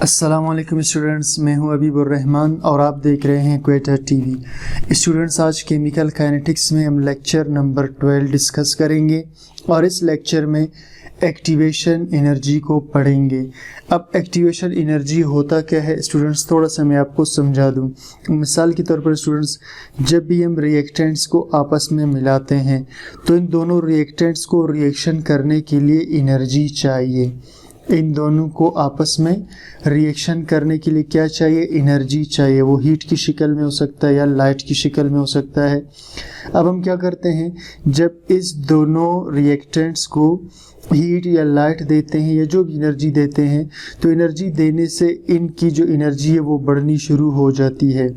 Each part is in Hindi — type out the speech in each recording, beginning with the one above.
अस्सलाम वालेकुम स्टूडेंट्स, मैं हूं अबीबुर रहमान और आप देख रहे हैं क्वेटर टीवी। स्टूडेंट्स, आज केमिकल काइनेटिक्स में हम लेक्चर नंबर 12 डिस्कस करेंगे और इस लेक्चर में एक्टिवेशन एनर्जी को पढ़ेंगे। अब एक्टिवेशन एनर्जी होता क्या है स्टूडेंट्स, थोड़ा सा मैं आपको समझा दूं। मिसाल के तौर पर स्टूडेंट्स, जब भी हम रिएक्टेंट्स को आपस में मिलाते हैं तो इन दोनों रिएक्टेंट्स को रिएक्शन करने के लिए एनर्जी चाहिए। इन दोनों को आपस में रिएक्शन करने के लिए क्या चाहिए? एनर्जी चाहिए। वो हीट की शक्ल में हो सकता है या लाइट की शक्ल में हो सकता है। अब हम क्या करते हैं, जब इस दोनों रिएक्टेंट्स को हीट या लाइट देते हैं या जो भी एनर्जी देते हैं, तो एनर्जी देने से इनकी जो एनर्जी है वो बढ़नी शुरू हो जाती है।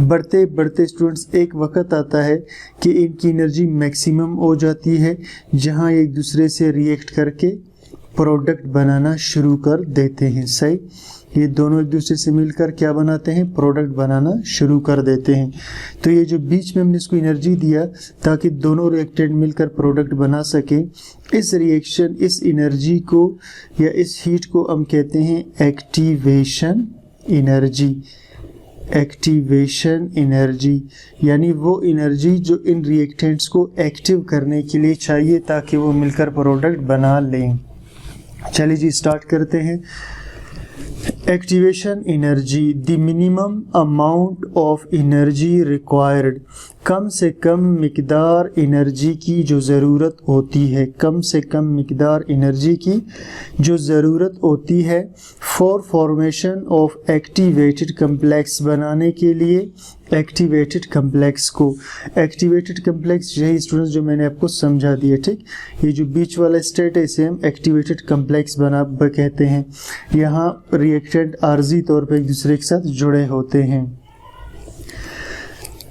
बढ़ते बढ़ते स्टूडेंट्स एक वक्त आता है कि इनकी एनर्जी मैक्सिमम हो जाती है, जहाँ एक दूसरे से रिएक्ट करके प्रोडक्ट बनाना शुरू कर देते हैं। सही, ये दोनों एक दूसरे से मिलकर क्या बनाते हैं? प्रोडक्ट बनाना शुरू कर देते हैं। तो ये जो बीच में हमने इसको एनर्जी दिया ताकि दोनों रिएक्टेंट मिलकर प्रोडक्ट बना सके, इस रिएक्शन, इस एनर्जी को या इस हीट को हम कहते हैं एक्टिवेशन एनर्जी। एक्टिवेशन एनर्जी यानी वो एनर्जी जो इन रिएक्टेंट्स को एक्टिव करने के लिए चाहिए ताकि वो मिलकर प्रोडक्ट बना लें। चलिए जी, स्टार्ट करते हैं। Activation energy, the minimum amount of energy required, कम से कम मिकदार एनर्जी की जो ज़रूरत होती है, कम से कम मिकदार एनर्जी की जो ज़रूरत होती है for formation of activated complex, बनाने के लिए एक्टिवेटेड कम्प्लेक्स को। एक्टिवेटेड कम्प्लेक्स यही स्टूडेंट्स जो मैंने आपको समझा दिया, ठीक। ये जो बीच वाला स्टेट है इसे हम एक्टिवेटेड कम्प्लेक्स कहते हैं। यहाँ रिएक्टेंट आर्जी तौर पर एक दूसरे के साथ जुड़े होते हैं।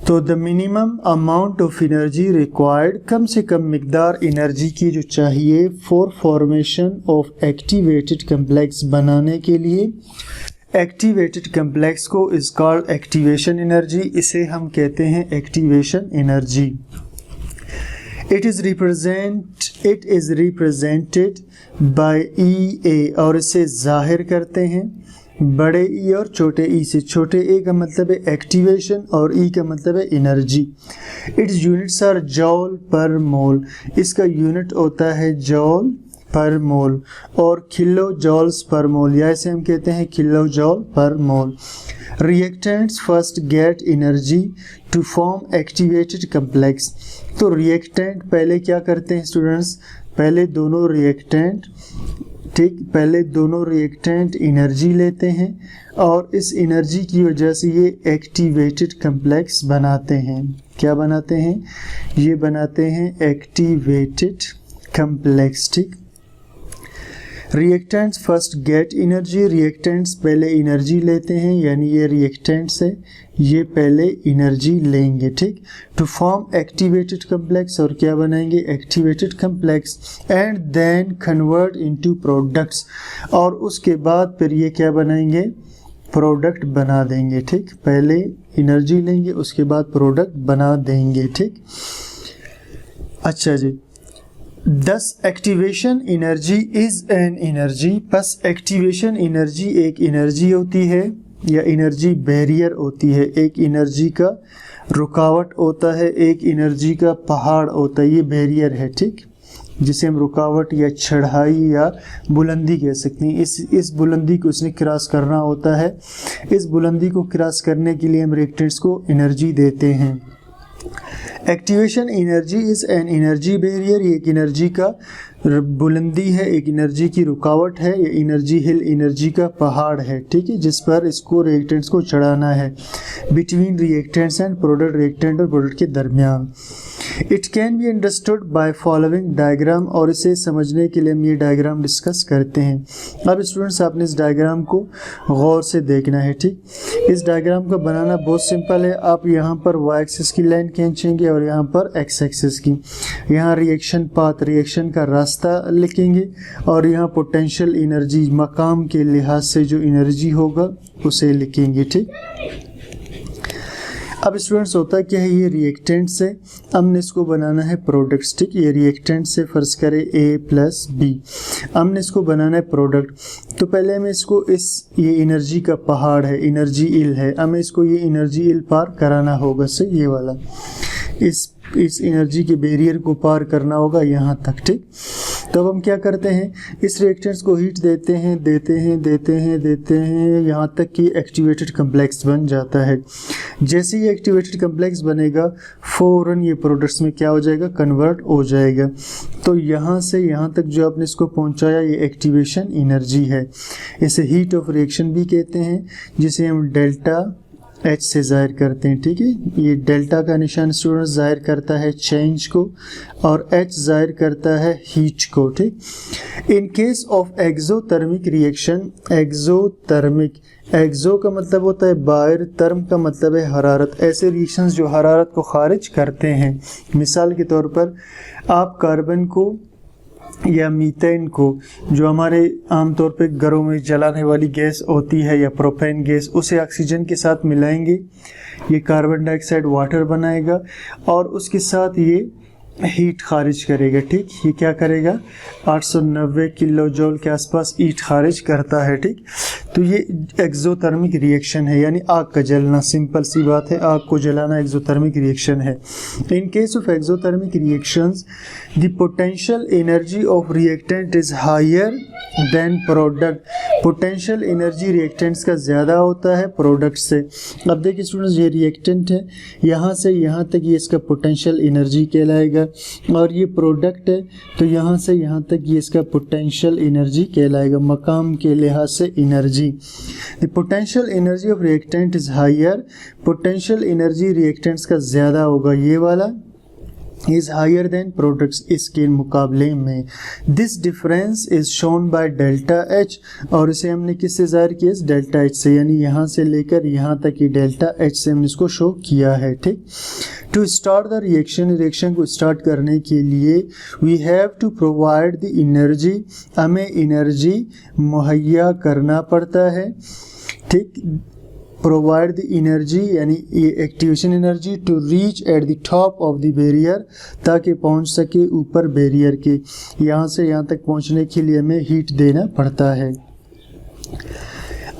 तो the minimum amount of energy required, कम से कम मिकदार एनर्जी की जो चाहिए for formation of activated complex, बनाने के लिए एक्टिवेटेड कम्प्लेक्स को इज कॉल्ड एक्टिवेशन एनर्जी। इसे हम कहते हैं activation energy. It is represented by E और इसे जाहिर करते हैं बड़े ई और छोटे ई से। छोटे ए का मतलब है एक्टिवेशन और ई का मतलब है energy. Its units are joule per mole, इसका यूनिट होता है जॉल पर मोल और किलो जॉल्स पर मोल, या इसे हम कहते हैं kilojoule per mole. Reactants first get energy to form activated complex, तो रिएक्टेंट पहले क्या करते हैं स्टूडेंट्स, पहले दोनों रिएक्टेंट, ठीक, पहले दोनों रिएक्टेंट एनर्जी लेते हैं और इस एनर्जी की वजह से ये एक्टिवेटेड कम्प्लेक्स बनाते हैं। क्या बनाते हैं? ये बनाते हैं एक्टिवेटेड कम्प्लेक्स, ठीक। Reactants first get energy, reactants पहले एनर्जी लेते हैं, यानी ये रिएक्टेंट्स है, ये पहले एनर्जी लेंगे, ठीक, टू फॉर्म एक्टिवेटेड कम्प्लेक्स, और क्या बनाएंगे? Activated complex, and then convert into products, और उसके बाद फिर ये क्या बनाएंगे? प्रोडक्ट बना देंगे, ठीक। पहले एनर्जी लेंगे, उसके बाद प्रोडक्ट बना देंगे, ठीक। अच्छा जी, दस activation energy is an energy, बस एक्टिवेशन एनर्जी एक एनर्जी होती है या एनर्जी बैरियर होती है। एक एनर्जी का रुकावट होता है, एक एनर्जी का पहाड़ होता है, ये बैरियर है, ठीक, जिसे हम रुकावट या चढ़ाई या बुलंदी कह सकते हैं। इस बुलंदी को इसने क्रॉस करना होता है। इस बुलंदी को क्रॉस करने के लिए हम रिएक्टेंट्स को एनर्जी देते हैं। Activation energy is an energy barrier, एक एनर्जी का बुलंदी है, एक एनर्जी की रुकावट है, या एनर्जी हिल, एनर्जी का पहाड़ है, ठीक है, जिस पर इसको रिएक्टेंट्स को चढ़ाना है between reactants and product, reactant और प्रोडक्ट के दरमियान। It can be understood by following diagram, और इसे समझने के लिए हम ये डायग्राम डिस्कस करते हैं। अब स्टूडेंट्स, आपने इस डायग्राम को गौर से देखना है, ठीक। इस डायग्राम का बनाना बहुत सिंपल है। आप यहाँ पर वाई एक्सिस की लाइन खींचेंगे और यहाँ पर एक्स एक्सिस की, यहाँ रिएक्शन पाथ, रिएक्शन का रास्ता लिखेंगे, और यहाँ पोटेंशियल एनर्जी, मकाम के लिहाज से जो एनर्जी होगा उसे लिखेंगे, ठीक। अब स्टूडेंट्स होता क्या है, ये रिएक्टेंट से हमने इसको बनाना है प्रोडक्ट्स, ठीक। ये रिएक्टेंट से फर्ज करें A प्लस बी, हमने इसको बनाना है प्रोडक्ट। तो पहले हमें इसको ये एनर्जी का पहाड़ है, एनर्जी इल है, हमें इसको ये एनर्जी इल पार कराना होगा से ये वाला, इस एनर्जी के बैरियर को पार करना होगा यहाँ तक, ठीक। तो अब हम क्या करते हैं, इस रिएक्टेंट्स को हीट देते हैं यहाँ तक कि एक्टिवेटेड कम्प्लेक्स बन जाता है। जैसे ही एक्टिवेटेड कम्प्लेक्स बनेगा फौरन ये प्रोडक्ट्स में क्या हो जाएगा, कन्वर्ट हो जाएगा। तो यहाँ से यहाँ तक जो आपने इसको पहुँचाया ये एक्टिवेशन एनर्जी है। इसे हीट ऑफ रिएक्शन भी कहते हैं, जिसे हम डेल्टा H से जाहिर करते हैं, ठीक है। ये डेल्टा का निशान स्टूडेंट्स जाहिर करता है चेंज को और H जाहिर करता है हीट को, ठीक। In case of exothermic reaction, exo का मतलब होता है बाहर, थर्म का मतलब है हरारत। ऐसे रिएक्शंस जो हरारत को खारिज करते हैं, मिसाल के तौर पर आप कार्बन को या मीथेन को, जो हमारे आमतौर पे घरों में जलाने वाली गैस होती है या प्रोपेन गैस, उसे ऑक्सीजन के साथ मिलाएंगे, ये कार्बन डाइऑक्साइड वाटर बनाएगा और उसके साथ ये हीट खारिज करेगा, ठीक। ये क्या करेगा, 890 किलो जूल के आसपास हीट खारिज करता है, ठीक। तो ये एक्सोथर्मिक रिएक्शन है, यानी आग का जलना, सिंपल सी बात है, आग को जलाना एक्सोथर्मिक रिएक्शन है। In case of exothermic reactions the potential energy of reactant is higher than product. Potential energy reactants का ज़्यादा होता है प्रोडक्ट से। अब देखिए स्टूडेंट्स, ये रिएक्टेंट है, यहाँ से यहाँ तक ये इसका पोटेंशियल एनर्जी कहलाएगा, और ये प्रोडक्ट है तो यहाँ से यहाँ तक ये इसका पोटेंशियल एनर्जी कहलाएगा, मकाम के लिहाज से energy. The potential energy of reactant is higher, potential energy reactants का ज़्यादा होगा, ये वाला is higher than products इसके मुकाबले में। This difference is shown by delta H, और इसे हमने किससे ज़ाहिर किया, डेल्टा H से, यानी यहाँ से लेकर यहाँ तक की डेल्टा H से हमने इसको शो किया है, ठीक। टू स्टार्ट द रिएक्शन को स्टार्ट करने के लिए we have to provide the energy, हमें एनर्जी मुहैया करना पड़ता है, ठीक। प्रोवाइड द एनर्जी यानी ये activation energy to reach at the top of the barrier, ताकि पहुंच सके ऊपर बैरियर के, यहाँ से यहाँ तक पहुंचने के लिए हमें हीट देना पड़ता है।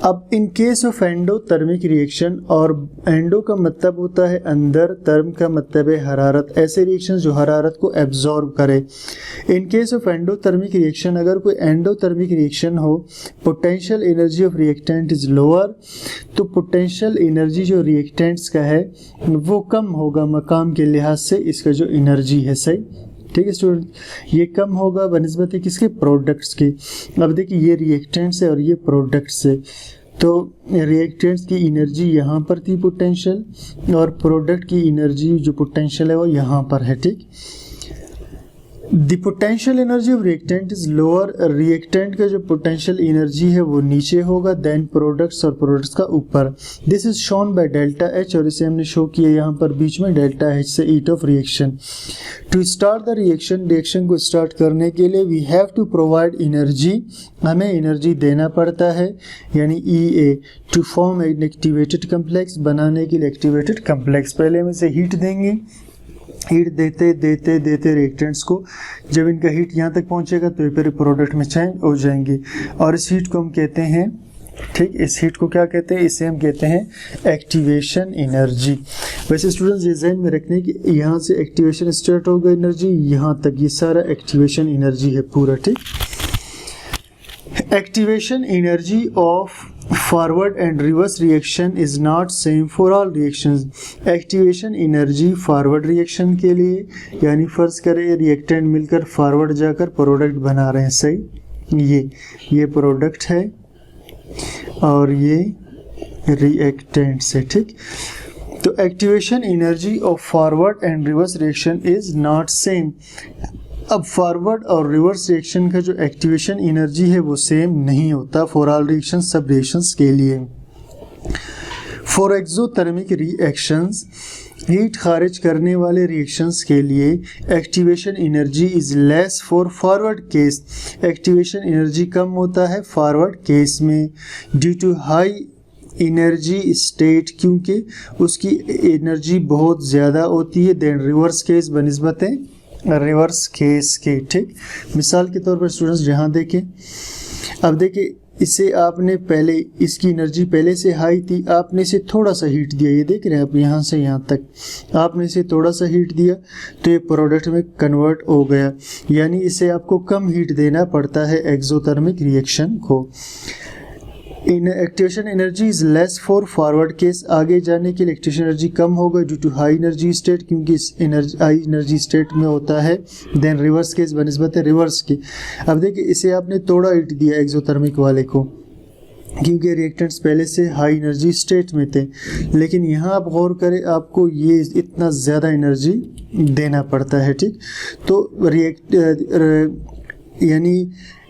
अब इन केस ऑफ एंडोथर्मिक रिएक्शन, और एंडो का मतलब होता है अंदर, थर्म का मतलब है हरारत, ऐसे रिएक्शन जो हरारत को एब्जॉर्ब करे। इन केस ऑफ एंडोथर्मिक रिएक्शन, अगर कोई एंडोथर्मिक रिएक्शन हो, potential energy of reactant is lower, तो पोटेंशियल एनर्जी जो रिएक्टेंट्स का है वो कम होगा मकाम के लिहाज से, इसका जो एनर्जी है, सही, ठीक है स्टूडेंट, ये कम होगा बनिस्बत किसके, प्रोडक्ट्स के। अब देखिए ये रिएक्टेंट्स है और ये प्रोडक्ट्स है, तो रिएक्टेंट्स की एनर्जी यहाँ पर थी पोटेंशियल, और प्रोडक्ट की एनर्जी जो पोटेंशियल है वो यहाँ पर है, ठीक। The potential energy of reactant is lower, reactant का जो पोटेंशियल एनर्जी है वो नीचे होगा देन प्रोडक्ट्स, और प्रोडक्ट्स का ऊपर। This is shown by delta H, और इसे हमने शो किया यहाँ पर बीच में डेल्टा H से heat of reaction. To start the reaction को स्टार्ट करने के लिए we have to provide energy, हमें एनर्जी देना पड़ता है, यानी EA, to form an activated complex, बनाने के लिए एक्टिवेटेड कम्प्लेक्स। पहले हम इसे हीट देंगे, हीट देते देते देते रिएक्टेंट्स को, जब इनका हीट यहाँ तक पहुँचेगा तो ये फिर प्रोडक्ट में चेंज हो जाएंगे, और इस हीट को हम कहते हैं, ठीक, इस हीट को क्या कहते हैं, इसे हम कहते हैं एक्टिवेशन एनर्जी। वैसे स्टूडेंट्स ये ध्यान में रखने की यहाँ से एक्टिवेशन स्टार्ट होगा एनर्जी, यहाँ तक ये सारा एक्टिवेशन एनर्जी है पूरा, ठीक। Activation energy of forward and reverse reaction is not same for all reactions. Activation energy forward reaction के लिए, यानी फर्ज करें रिएक्टेंट मिलकर फॉरवर्ड जाकर प्रोडक्ट बना रहे हैं, सही, ये प्रोडक्ट है और ये रिएक्टेंट से, ठीक। तो activation energy of forward and reverse reaction is not same. अब फॉरवर्ड और रिवर्स रिएक्शन का जो एक्टिवेशन एनर्जी है वो सेम नहीं होता फॉर ऑल रिएक्शन, सब रिएक्शंस के लिए। फॉर एक्सोथर्मिक रिएक्शंस, हीट खारिज करने वाले रिएक्शंस के लिए activation energy is less for forward case, activation energy कम होता है फॉरवर्ड केस में, due to high energy state क्योंकि उसकी एनर्जी बहुत ज़्यादा होती है देन रिवर्स केस बनिस्बत रिवर्स केस के। ठीक, मिसाल के तौर पर स्टूडेंट्स यहाँ देखें, अब देखें इसे आपने पहले, इसकी एनर्जी पहले से हाई थी, आपने इसे थोड़ा सा हीट दिया, ये देख रहे हैं आप यहाँ से यहाँ तक आपने इसे थोड़ा सा हीट दिया तो ये प्रोडक्ट में कन्वर्ट हो गया, यानी इसे आपको कम हीट देना पड़ता है एक्सोथर्मिक रिएक्शन को। In activation energy is less for forward case, आगे जाने के लिए एक्टिवेशन एनर्जी कम होगा due to high energy state, क्योंकि इस हाई एनर्जी स्टेट में होता है। देन रिवर्स केस बनिस्बत रिवर्स के। अब देखिए इसे आपने थोड़ा हीट दिया एक्सोथर्मिक वाले को, क्योंकि रिएक्टेंट्स पहले से हाई एनर्जी स्टेट में थे, लेकिन यहाँ आप गौर करें आपको ये इतना ज़्यादा एनर्जी देना पड़ता है। ठीक, तो यानी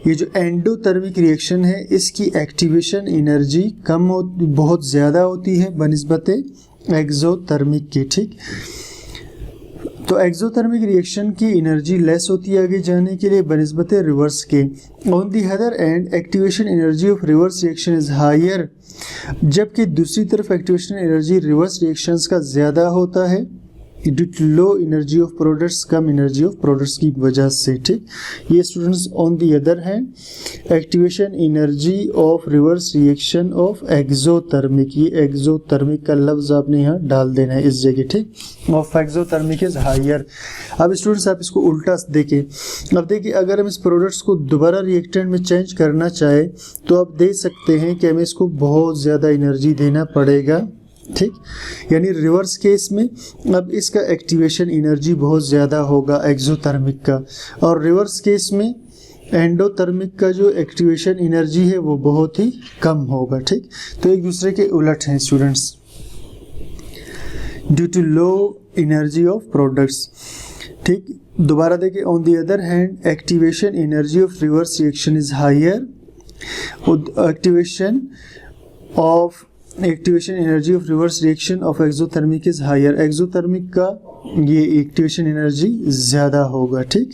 ये जो एंडोथर्मिक रिएक्शन है इसकी एक्टिवेशन एनर्जी बहुत ज़्यादा होती है बनिस्बत एक्सोथर्मिक की। ठीक, तो एक्सोथर्मिक रिएक्शन की एनर्जी लेस होती है आगे जाने के लिए बनिस्बत रिवर्स के। On the other end activation energy of reverse reaction is higher, जबकि दूसरी तरफ एक्टिवेशन एनर्जी रिवर्स रिएक्शंस का ज़्यादा होता है due to low energy of products, कम एनर्जी ऑफ प्रोडक्ट्स की वजह से। ठीक, ये students on the other hand activation energy of reverse reaction of exothermic, ये एक्सोथर्मिक का लफ्ज आपने यहाँ डाल देना है इस जगह। ठीक, ऑफ एक्सोथर्मिक इज हायर। अब स्टूडेंट्स आप इसको उल्टा देखें, अब देखिए अगर हम इस प्रोडक्ट्स को दोबारा रिएक्टेंट में चेंज करना चाहे तो आप देख सकते हैं कि हमें इसको बहुत ज़्यादा एनर्जी देना पड़ेगा। ठीक, यानी रिवर्स केस में अब इसका एक्टिवेशन एनर्जी बहुत ज़्यादा होगा एक्सोथर्मिक का, और रिवर्स केस में एंडोथर्मिक का जो एक्टिवेशन एनर्जी है वो बहुत ही कम होगा। ठीक, तो एक दूसरे के उलट हैं students due to low energy of products. ठीक, दोबारा देखिए, on the other hand activation energy of reverse reaction is higher, activation energy of reverse reaction of exothermic is higher, exothermic का ये एक्टिवेशन एनर्जी ज़्यादा होगा। ठीक,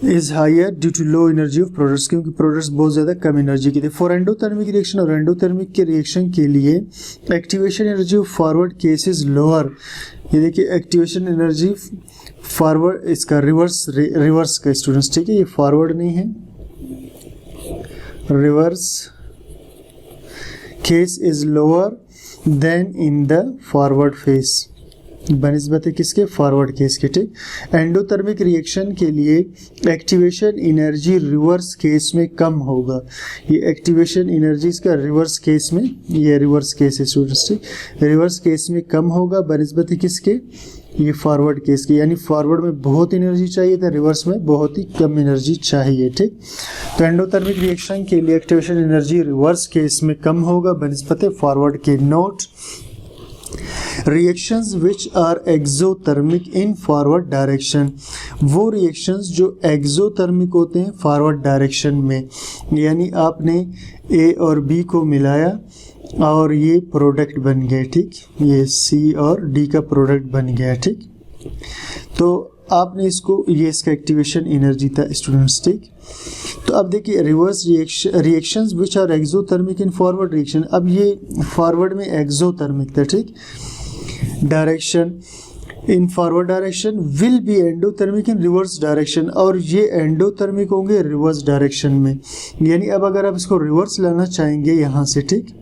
is higher due to low energy of products, क्योंकि प्रोडक्ट्स बहुत ज़्यादा कम एनर्जी के थे। फॉर एंडोथर्मिक रिएक्शन और एंडोथर्मिक के रिएक्शन के लिए activation energy of forward case is lower, ये देखिए एक्टिवेशन एनर्जी फॉरवर्ड इसका रिवर्स का स्टूडेंट्स। ठीक है, ये फॉरवर्ड नहीं है, reverse case is lower than in the forward phase बनिस्बत किसके, फॉरवर्ड केस के। ठीक, एंडोथर्मिक रिएक्शन के लिए एक्टिवेशन एनर्जी रिवर्स केस में कम होगा, ये एक्टिवेशन एनर्जी इसका रिवर्स केस में, ये रिवर्स केस है स्टूडेंट्स। ठीक, रिवर्स केस में कम होगा बनिस्बत किसके, ये फॉरवर्ड केस की, यानी फॉरवर्ड में बहुत एनर्जी चाहिए था, रिवर्स में बहुत ही कम एनर्जी चाहिए। ठीक, तो एंडोथर्मिक रिएक्शन के लिए एक्टिवेशन एनर्जी रिवर्स केस में कम होगा बनिस्बत फॉरवर्ड के। Note, reactions which are exothermic in forward direction, वो रिएक्शंस जो एक्सोथर्मिक होते हैं फॉरवर्ड डायरेक्शन में, यानी आपने ए और बी को मिलाया और ये प्रोडक्ट बन गए। ठीक, ये सी और डी का प्रोडक्ट बन गया। ठीक, तो आपने इसको, ये इसका एक्टिवेशन एनर्जी था स्टूडेंट्स। ठीक, तो अब देखिए reverse reactions which are exothermic in forward reaction, अब ये फॉरवर्ड में एक्सोथर्मिक था। ठीक, direction in forward direction will be endothermic in reverse direction, और ये एंडोथर्मिक होंगे रिवर्स डायरेक्शन में, यानी अब अगर आप इसको रिवर्स लाना चाहेंगे यहाँ से, ठीक,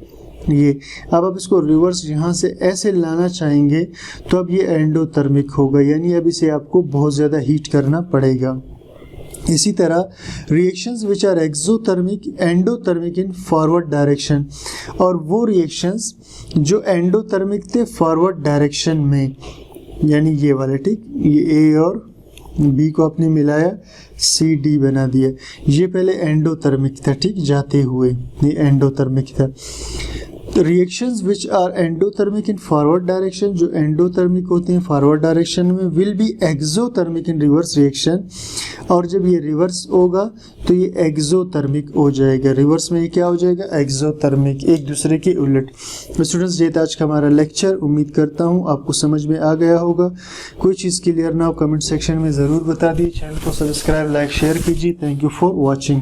ये अब आप इसको रिवर्स यहाँ से ऐसे लाना चाहेंगे तो अब ये एंडोथर्मिक होगा, यानी अब इसे आपको बहुत ज़्यादा हीट करना पड़ेगा। इसी तरह reactions which are exothermic endothermic in forward direction, और वो रिएक्शंस जो एंडोथर्मिक थे फॉरवर्ड डायरेक्शन में, यानी ये वाले, ठीक, ये ए और बी को आपने मिलाया, सी डी बना दिया, ये पहले एंडोथर्मिक था, ठीक, जाते हुए ये एंडोथर्मिक था। Reactions which are endothermic in forward direction, जो एंडोथर्मिक होते हैं फॉरवर्ड डायरेक्शन में, will be exothermic in reverse reaction, और जब ये रिवर्स होगा तो ये एक्सोथर्मिक हो जाएगा, रिवर्स में ये क्या हो जाएगा, एक्सोथर्मिक, एक दूसरे के उलट। स्टूडेंट्स, ये था आज का हमारा लेक्चर, उम्मीद करता हूँ आपको समझ में आ गया होगा। कोई चीज़ क्लियर ना हो कमेंट सेक्शन में ज़रूर बता दिए, चैनल को सब्सक्राइब, लाइक, शेयर कीजिए। Thank you for watching.